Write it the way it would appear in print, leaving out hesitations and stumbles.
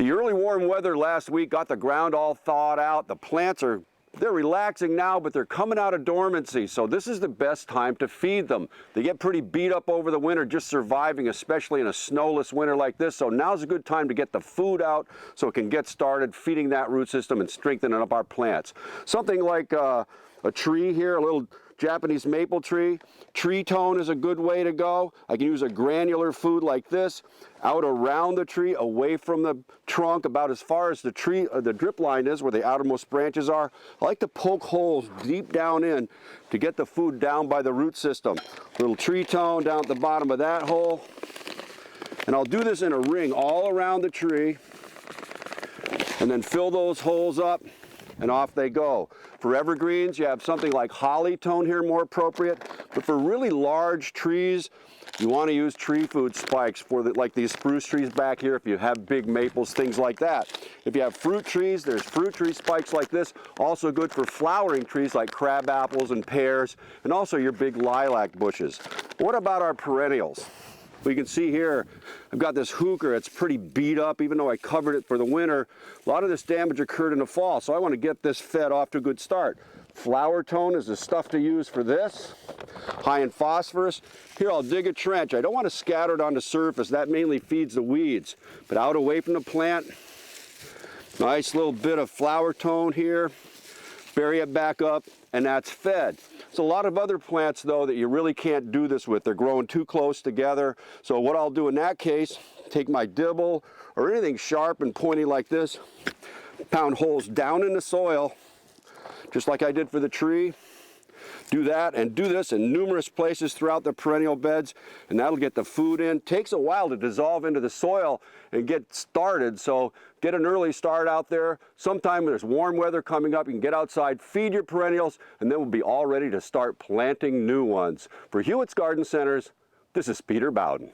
The early warm weather last week got the ground all thawed out. The plants they're relaxing now, but they're coming out of dormancy, so this is the best time to feed them. They get pretty beat up over the winter just surviving, especially in a snowless winter like this, so now's a good time to get the food out so it can get started feeding that root system and strengthening up our plants. Something like a tree here, a little Japanese maple tree. Tree tone is a good way to go. I can use a granular food like this out around the tree, away from the trunk, about as far as the tree, the drip line is, where the outermost branches are. I like to poke holes deep down in to get the food down by the root system. Little tree tone down at the bottom of that hole. And I'll do this in a ring all around the tree, and then fill those holes up, and off they go. For evergreens, you have something like holly tone here, more appropriate. But for really large trees, you want to use tree food spikes for like these spruce trees back here, if you have big maples, things like that. If you have fruit trees, there's fruit tree spikes like this. Also good for flowering trees like crab apples and pears, and also your big lilac bushes. What about our perennials? We can see here, I've got this hooker. It's pretty beat up, even though I covered it for the winter. A lot of this damage occurred in the fall, so I want to get this fed off to a good start. Flower tone is the stuff to use for this. High in phosphorus. Here, I'll dig a trench. I don't want to scatter it on the surface. That mainly feeds the weeds. But out away from the plant, nice little bit of flower tone here. Bury it back up, and that's fed. There's a lot of other plants, though, that you really can't do this with. They're growing too close together. So what I'll do in that case, take my dibble or anything sharp and pointy like this, pound holes down in the soil, just like I did for the tree. Do that and do this in numerous places throughout the perennial beds, and that'll get the food in. Takes a while to dissolve into the soil and get started, so get an early start out there. Sometime when there's warm weather coming up, you can get outside, feed your perennials, and then we'll be all ready to start planting new ones. For Hewitt's Garden Centers, this is Peter Bowden.